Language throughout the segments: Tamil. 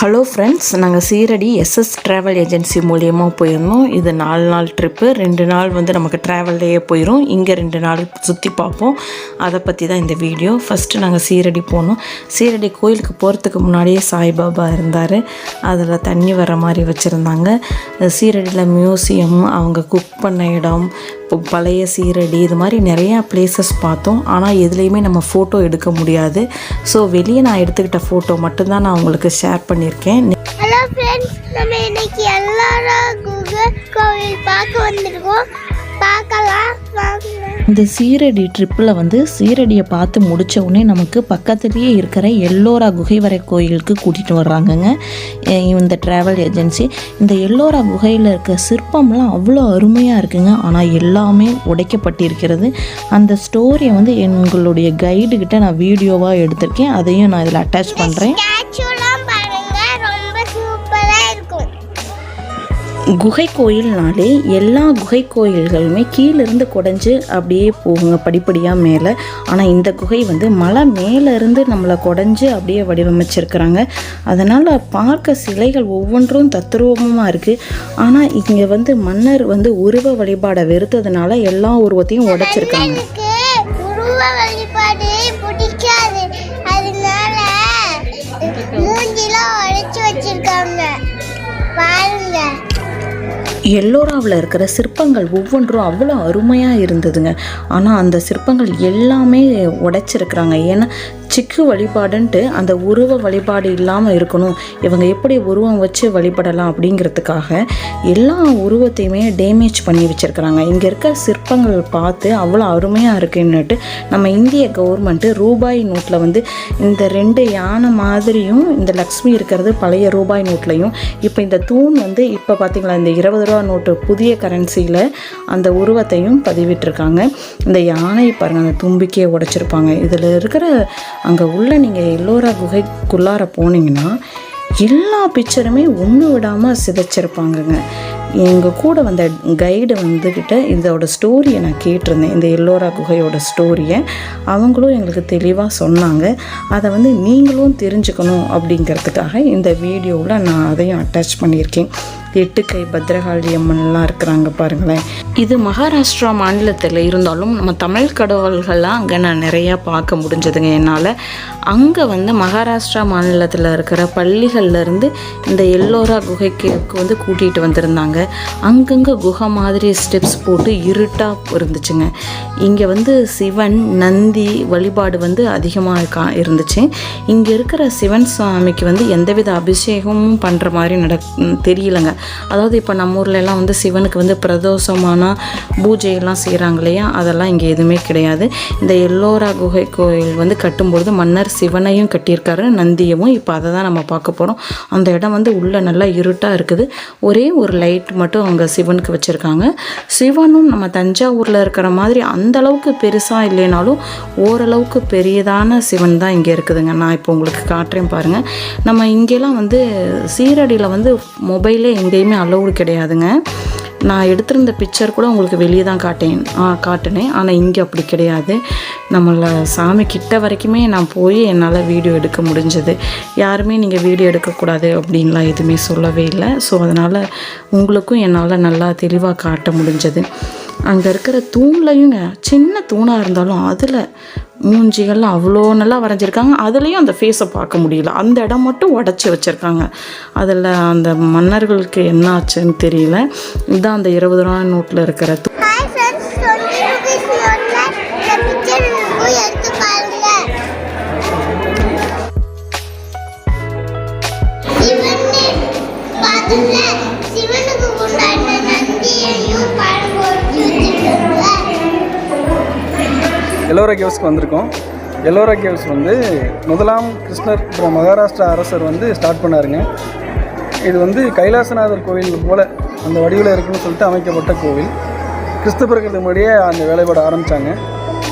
ஹலோ ஃப்ரெண்ட்ஸ், நாங்கள் சீரடி எஸ்எஸ் ட்ராவல் ஏஜென்சி மூலியமாக போயிருந்தோம். இது 4 நாள் ட்ரிப்பு. 2 நாள் நமக்கு ட்ராவல்லையே போயிடும். இங்கே 2 நாள் சுற்றி பார்ப்போம். அதை பற்றி தான் இந்த வீடியோ. ஃபஸ்ட்டு நாங்கள் சீரடி போனோம். சீரடி கோயிலுக்கு போகிறதுக்கு முன்னாடியே சாய்பாபா இருந்தார். அதில் தண்ணி வர மாதிரி வச்சுருந்தாங்க. சீரடியில் மியூசியம், அவங்க குக் பண்ண இடம், பழைய சீரடி, இது மாதிரி நிறையா பிளேசஸ் பார்த்தோம். ஆனால் எதுலேயுமே நம்ம ஃபோட்டோ எடுக்க முடியாது. ஸோ வெளியே நான் எடுத்துக்கிட்ட ஃபோட்டோ மட்டும்தான் நான் உங்களுக்கு ஷேர் பண்ணியிருக்கேன். ஹலோ ஃப்ரெண்ட்ஸ், நம்ம இன்னைக்கு எல்லோரா குகை கோவில் பார்க்க வந்திருக்கோம். பார்க்கலாம் வாங்க. இந்த சீரடி ட்ரிப்பில் சீரடியை பார்த்து முடித்த உடனே நமக்கு பக்கத்துலேயே இருக்கிற எல்லோரா குகைவரை கோயிலுக்கு கூட்டிகிட்டு வர்றாங்கங்க இந்த ட்ராவல் ஏஜென்சி. இந்த எல்லோரா குகையில் இருக்க சிற்பம்லாம் அவ்வளோ அருமையாக இருக்குங்க. ஆனால் எல்லாமே உடைக்கப்பட்டிருக்கிறது. அந்த ஸ்டோரியை எங்களுடைய கைடுகிட்ட நான் வீடியோவாக எடுத்திருக்கேன். அதையும் நான் இதில் அட்டாச் பண்ணுறேன். குகை கோயில்னாலே எல்லா குகை கோயில்களுமே கீழிருந்து குடைஞ்சு அப்படியே போகுங்க படிப்படியாக மேலே. ஆனால் இந்த குகை மலை மேலேருந்து நம்மளை குடைஞ்சு அப்படியே வடிவமைச்சிருக்கிறாங்க. அதனால் பார்க்க சிலைகள் ஒவ்வொன்றும் தத்ரூபமாக இருக்குது. ஆனால் இங்கே மன்னர் உருவ வழிபாடை வெறுத்ததுனால எல்லா உருவத்தையும் உடைச்சிருக்காங்க. எல்லோராவில் இருக்கிற சிற்பங்கள் ஒவ்வொன்றும் அவ்வளோ அருமையாக இருந்ததுங்க. ஆனால் அந்த சிற்பங்கள் எல்லாமே உடைச்சிருக்கிறாங்க. ஏன்னா சிக்கு வழிபாடுன்ட்டு அந்த உருவ வழிபாடு இல்லாமல் இருக்கணும், இவங்க எப்படி உருவம் வச்சு வழிபடலாம் அப்படிங்கிறதுக்காக எல்லா உருவத்தையுமே டேமேஜ் பண்ணி வச்சுருக்கிறாங்க. இங்கே இருக்க சிற்பங்கள் பார்த்து அவ்வளோ அருமையாக இருக்குன்னுட்டு நம்ம இந்திய கவர்மெண்ட்டு ரூபாய் நோட்டில் இந்த 2 யானை மாதிரியும் இந்த லக்ஷ்மி இருக்கிறது பழைய ரூபாய் நோட்லையும், இப்போ இந்த தூண் இப்போ பார்த்திங்களா இந்த 20 ரூபா நோட்டு புதிய கரன்சியில் அந்த உருவத்தையும் பதிவிட்டிருக்காங்க. இந்த யானை பாருங்கள், அந்த தும்பிக்கையை உடைச்சிருப்பாங்க. இதில் இருக்கிற அங்கே உள்ள நீங்கள் எல்லோரா குகைக்குள்ளார போனீங்கன்னா எல்லா பிக்சருமே ஒன்று விடாமல் சிதைச்சிருப்பாங்கங்க. எங்கள் கூட வந்த கைடு கிட்ட இதோட ஸ்டோரியை நான் கேட்டிருந்தேன், இந்த எல்லோரா குகையோட ஸ்டோரியை. அவங்களும் எங்களுக்கு தெளிவாக சொன்னாங்க. அதை நீங்களும் தெரிஞ்சுக்கணும் அப்படிங்கிறதுக்காக இந்த வீடியோவில் நான் அதையும் அட்டாச் பண்ணியிருக்கேன். 8 கை பத்ரகாளி அம்மன்லாம் இருக்கிறாங்க பாருங்களேன். இது மகாராஷ்டிரா மாநிலத்தில் இருந்தாலும் நம்ம தமிழ் கடவுள்கள்லாம் அங்கே நான் நிறையா பார்க்க முடிஞ்சதுங்க என்னால். அங்கே மகாராஷ்டிரா மாநிலத்தில் இருக்கிற பள்ளிகள்லேருந்து இந்த எல்லோரா குகைக்கு கூட்டிகிட்டு வந்திருந்தாங்க. அங்கங்கே குகை மாதிரி ஸ்டெப்ஸ் போட்டு இருட்டாக இருந்துச்சுங்க. இங்கே சிவன் நந்தி வழிபாடு அதிகமாக இருந்துச்சு. இங்கே இருக்கிற சிவன் சுவாமிக்கு எந்தவித அபிஷேகமும் பண்ணுற மாதிரி தெரியலைங்க. அதாவது இப்போ நம்ம ஊர்லெலாம் சிவனுக்கு பிரதோஷமான பூஜையெல்லாம் செய்கிறாங்க இல்லையா, அதெல்லாம் இங்கே எதுவுமே கிடையாது. இந்த எல்லோரா குகை கோயில் கட்டும்பொழுது மன்னர் சிவனையும் கட்டியிருக்காரு, நந்தியவும். இப்போ அதை தான் நம்ம பார்க்க போகிறோம். அந்த இடம் உள்ளே நல்லா இருட்டாக இருக்குது. ஒரே ஒரு லைட் மட்டும் அவங்க சிவனுக்கு வச்சுருக்காங்க. சிவனும் நம்ம தஞ்சாவூரில் இருக்கிற மாதிரி அந்த அளவுக்கு பெருசாக இல்லைனாலும் ஓரளவுக்கு பெரியதான சிவன் தான் இங்கே இருக்குதுங்க. நான் இப்போ உங்களுக்கு காட்டுறேன் பாருங்கள். நம்ம இங்கெல்லாம் சீரடியில் மொபைலே எங்கேயுமே அலௌடு கிடையாதுங்க. நான் எடுத்திருந்த பிக்சர் கூட உங்களுக்கு வெளியே தான் காட்டினேன். ஆனால் இங்கே அப்படி கிடையாது. நம்மளை சாமி கிட்ட வரைக்குமே நான் போய் என்னால் வீடியோ எடுக்க முடிஞ்சது. யாருமே நீங்கள் வீடியோ எடுக்கக்கூடாது அப்படின்லாம் எதுவுமே சொல்லவே இல்லை. ஸோ அதனால் உங்களுக்கும் என்னால் நல்லா தெளிவாக காட்ட முடிஞ்சது. அங்கே இருக்கிற தூண்லையுங்க சின்ன தூணாக இருந்தாலும் அதில் மூஞ்சிகள்லாம் அவ்வளோ நல்லா வரைஞ்சிருக்காங்க. அதுலேயும் அந்த ஃபேஸை பார்க்க முடியல. அந்த இடம் மட்டும் உடச்சி வச்சுருக்காங்க. அதில் அந்த மன்னர்களுக்கு என்ன ஆச்சுன்னு தெரியல. இதுதான் அந்த 20 ரூபா நோட்டில் இருக்கிற எல்லோரா கேவ்ஸ்க்கு வந்திருக்கோம். எல்லோரா கேவ்ஸ் முதலாம் கிருஷ்ணர் மகாராஷ்டிரா அரசர் ஸ்டார்ட் பண்ணாருங்க. இது கைலாசநாதர் கோவில் போல் அந்த வடிவில் இருக்குன்னு சொல்லிட்டு அமைக்கப்பட்ட கோவில். கிறிஸ்து பிறக்கிறதுக்கு முன்னாடியே அந்த வேலைப்பாடு ஆரம்பித்தாங்க.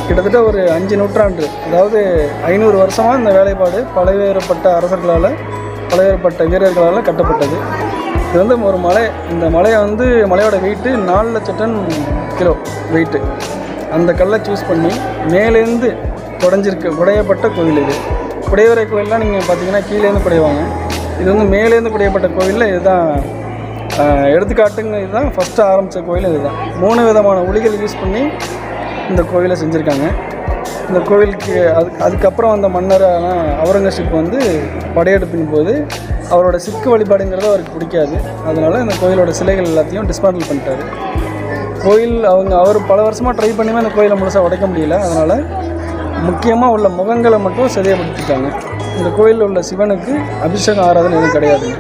கிட்டத்தட்ட ஒரு 5 நூற்றாண்டு, அதாவது 500 வருஷமாக இந்த வேலைப்பாடு பலவேறுபட்ட அரசர்களால் பலவேறுபட்ட வீரர்களால் கட்டப்பட்டது. இது ஒரு மலை. இந்த மலையை மலையோட வெயிட்டு 4 லட்சம் டன் கிலோ வெயிட்டு. அந்த கல்லை சூஸ் பண்ணி மேலேருந்து உடையப்பட்ட கோவில் இது. குடைவரை கோயிலெலாம் நீங்கள் பார்த்தீங்கன்னா கீழேருந்து குடைவாங்க. இது வந்து மேலேருந்து குடையப்பட்ட கோவிலில் இதுதான் எடுத்துக்காட்டுங்க. இதுதான் ஃபஸ்ட்டு ஆரம்பித்த கோயில் இதுதான். 3 விதமான ஒளிகள் யூஸ் பண்ணி இந்த கோவிலை செஞ்சுருக்காங்க. இந்த கோவிலுக்கு அதுக்கப்புறம் வந்த மன்னரான அவுரங்கசீப் வந்து படையெடுப்பின் போது அவரோட சிக்கு வழிபாடுங்கிறது அவருக்கு பிடிக்காது. அதனால் இந்த கோயிலோட சிலைகள் எல்லாத்தையும் டிஸ்மேண்டில் பண்ணிட்டாரு. கோயில் அவர் பல வருஷமாக ட்ரை பண்ணியுமே அந்த கோயிலை முழுசாக உடைக்க முடியல. அதனால் முக்கியமாக உள்ள முகங்களை மட்டும் சிதையப்படுத்திட்டாங்க. இந்த கோயிலில் உள்ள சிவனுக்கு அபிஷேகம் ஆராதனை எதுவும் கிடையாதுங்க.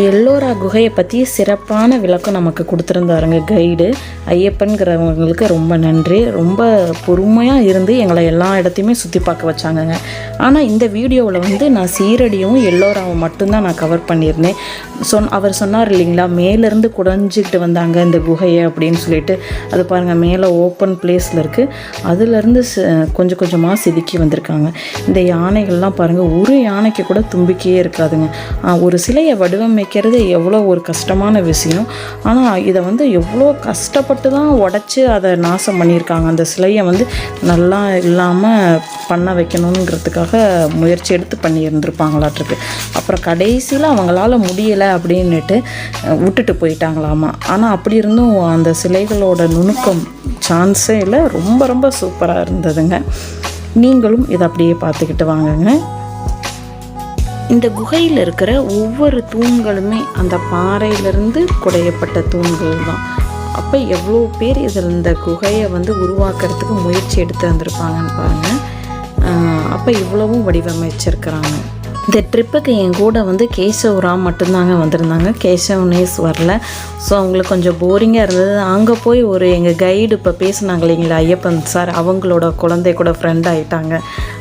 எல்லோரா குகையை பற்றி சிறப்பான விளக்கம் நமக்கு கொடுத்துருந்தாருங்க கைடு. ஐயப்பன்கிறவங்களுக்கு ரொம்ப நன்றி. ரொம்ப பொறுமையாக இருந்து எங்களை எல்லா இடத்தையுமே சுற்றி பார்க்க வச்சாங்கங்க. ஆனால் இந்த வீடியோவில் வந்து நான் சீரடியும் எல்லோராவும் மட்டும்தான் நான் கவர் பண்ணியிருந்தேன். அவர் சொன்னார் இல்லைங்களா, மேலேருந்து குடஞ்சிக்கிட்டு வந்தாங்க இந்த குகையை அப்படின்னு சொல்லிட்டு. அது பாருங்கள், மேலே ஓப்பன் பிளேஸில் இருக்குது. அதுலேருந்து கொஞ்சம் கொஞ்சமாக செதுக்கி வந்திருக்காங்க. இந்த யானைகள்லாம் பாருங்கள், ஒரு யானைக்கு கூட தும்பிக்கையே இருக்காதுங்க. ஒரு சிலையை வடிவமைக்கிறது எவ்வளோ ஒரு கஷ்டமான விஷயம். ஆனால் இதை வந்து எவ்வளோ கஷ்டப்பட்டு தான் உடச்சி அதை நாசம் பண்ணியிருக்காங்க. அந்த சிலையை வந்து நல்லா இல்லாமல் பண்ண வைக்கணுங்கிறதுக்காக முயற்சி எடுத்து பண்ணியிருந்துருப்பாங்களாட்டிருக்கு. அப்புறம் கடைசியில் அவங்களால முடியலை அப்படின்னுட்டு விட்டுட்டு போயிட்டாங்களாமா. ஆனால் அப்படி இருந்தும் அந்த சிலைகளோட நுணுக்கம் சான்ஸே இல்லை. ரொம்ப ரொம்ப சூப்பராக இருந்ததுங்க. நீங்களும் இதை அப்படியே பார்த்துக்கிட்டு வாங்குங்க. இந்த குகையில் இருக்கிற ஒவ்வொரு தூண்களுமே அந்த பாறையிலிருந்து குடையப்பட்ட தூண்கள் தான். அப்போ எவ்வளோ பேர் இதில் இந்த குகையை வந்து உருவாக்குறதுக்கு முயற்சி எடுத்து வந்திருப்பாங்கன்னு பாருங்கள். அப்போ இவ்வளவும் வடிவமைச்சிருக்கிறாங்க. இந்த ட்ரிப்புக்கு என் கூட வந்து கேசவராம் மட்டும்தாங்க வந்திருந்தாங்க. கேசவனேஸ் வரல. ஸோ அவங்களுக்கு கொஞ்சம் போரிங்காக இருந்தது. அங்கே போய் எங்கள் கைடு இப்போ பேசுனாங்க இல்லைங்களா ஐயப்பன் சார், அவங்களோட குழந்தை கூட ஃப்ரெண்ட் ஆகிட்டாங்க.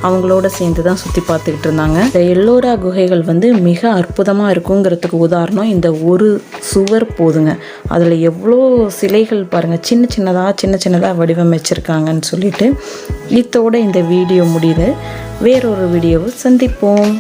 அவங்களோட சேர்ந்து தான் சுற்றி பார்த்துக்கிட்டு இருந்தாங்க. இந்த எல்லோரா குகைகள் வந்து மிக அற்புதமாக இருக்குங்கிறதுக்கு உதாரணம் இந்த ஒரு சுவர் போதுங்க. அதில் எவ்வளோ சிலைகள் பாருங்கள், சின்ன சின்னதாக வடிவமைச்சிருக்காங்கன்னு சொல்லிட்டு. இதோட இந்த வீடியோ முடியுது. வேறொரு வீடியோவில் சந்திப்போம்.